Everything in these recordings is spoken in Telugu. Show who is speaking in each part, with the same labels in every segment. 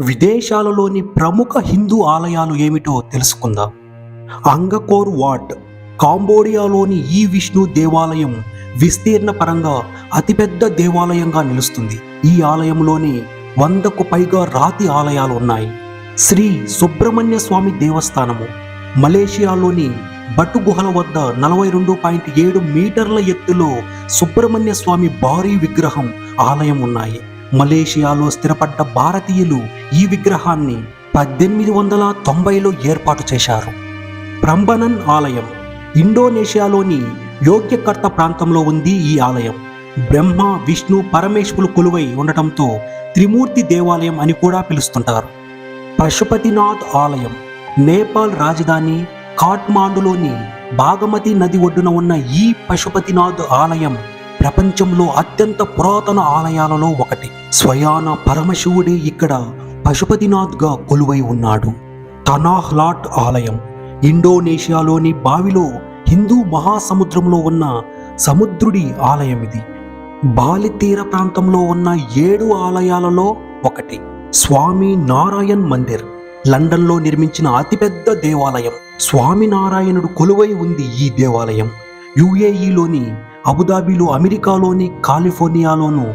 Speaker 1: విదేశాలలోని ప్రముఖ హిందూ ఆలయాలు ఏమిటో తెలుసుకుందాం. అంగకోర్ వాట్ కాంబోడియాలోని ఈ విష్ణు దేవాలయం విస్తీర్ణ పరంగా అతిపెద్ద దేవాలయంగా నిలుస్తుంది. ఈ ఆలయంలోని 100కు పైగా రాతి ఆలయాలు ఉన్నాయి. శ్రీ సుబ్రహ్మణ్య స్వామి దేవస్థానము మలేషియాలోని బటు గుహల వద్ద 42.7 మీటర్ల ఎత్తులో సుబ్రహ్మణ్య స్వామి భారీ విగ్రహం ఆలయం ఉన్నాయి. మలేషియాలో స్థిరపడ్డ భారతీయులు ఈ విగ్రహాన్ని 1890లో ఏర్పాటు చేశారు. ప్రంబనన్ ఆలయం ఇండోనేషియాలోని యోగ్యకర్త ప్రాంతంలో ఉంది. ఈ ఆలయం బ్రహ్మ విష్ణు పరమేశ్వరులు కొలువై ఉండటంతో త్రిమూర్తి దేవాలయం అని కూడా పిలుస్తుంటారు. పశుపతినాథ్ ఆలయం నేపాల్ రాజధాని కాఠ్మాండులోని బాగమతి నది ఒడ్డున ఉన్న ఈ పశుపతినాథ్ ఆలయం ప్రపంచంలో అత్యంత పురాతన ఆలయాలలో ఒకటి. స్వయాన పరమశివుడే ఇక్కడ పశుపతినాథ్గా కొలువై ఉన్నాడు. తనాహ్లాట్ ఆలయం ఇండోనేషియాలోని బావిలో హిందూ మహాసముద్రంలో ఉన్న సముద్రుడి ఆలయం ఇది. బాలి తీర ప్రాంతంలో ఉన్న 7 ఆలయాలలో ఒకటి. స్వామి నారాయణ్ మందిర్ లండన్లో నిర్మించిన అతిపెద్ద దేవాలయం. స్వామినారాయణుడు కొలువై ఉంది ఈ దేవాలయం. యుఏఈలోని అబుదాబిలో, అమెరికాలోని కాలిఫోర్నియాలోనూ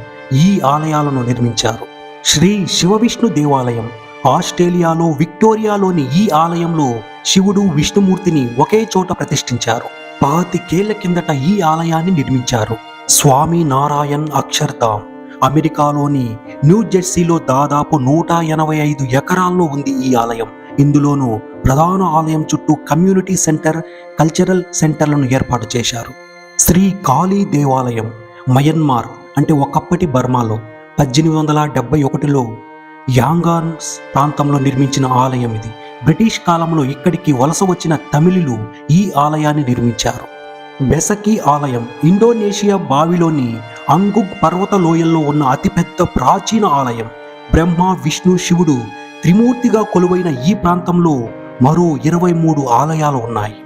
Speaker 1: ఈ ఆలయాలను నిర్మించారు. శ్రీ శివవిష్ణు దేవాలయం ఆస్ట్రేలియాలో విక్టోరియాలోని ఈ ఆలయంలో శివుడు విష్ణుమూర్తిని ఒకే చోట ప్రతిష్ఠించారు. 25 ఏళ్ల కిందట ఈ ఆలయాన్ని నిర్మించారు. స్వామి నారాయణ్ అక్షర్ధామ్ అమెరికాలోని న్యూ జెర్సీలో దాదాపు 185 ఎకరాల్లో ఉంది ఈ ఆలయం. ఇందులోనూ ప్రధాన ఆలయం చుట్టూ కమ్యూనిటీ సెంటర్, కల్చరల్ సెంటర్లను ఏర్పాటు చేశారు. శ్రీ కాళీ దేవాలయం మయన్మార్ అంటే ఒకప్పటి బర్మాలో 1871లో యాంగాన్స్ ప్రాంతంలో నిర్మించిన ఆలయం ఇది. బ్రిటిష్ కాలంలో ఇక్కడికి వలస వచ్చిన తమిళులు ఈ ఆలయాన్ని నిర్మించారు. బెసకి ఆలయం ఇండోనేషియా బావిలోని అంగుగ్ పర్వత లోయల్లో ఉన్న అతిపెద్ద ప్రాచీన ఆలయం. బ్రహ్మ విష్ణు శివుడు త్రిమూర్తిగా కొలువైన ఈ ప్రాంతంలో మరో 23 ఆలయాలు ఉన్నాయి.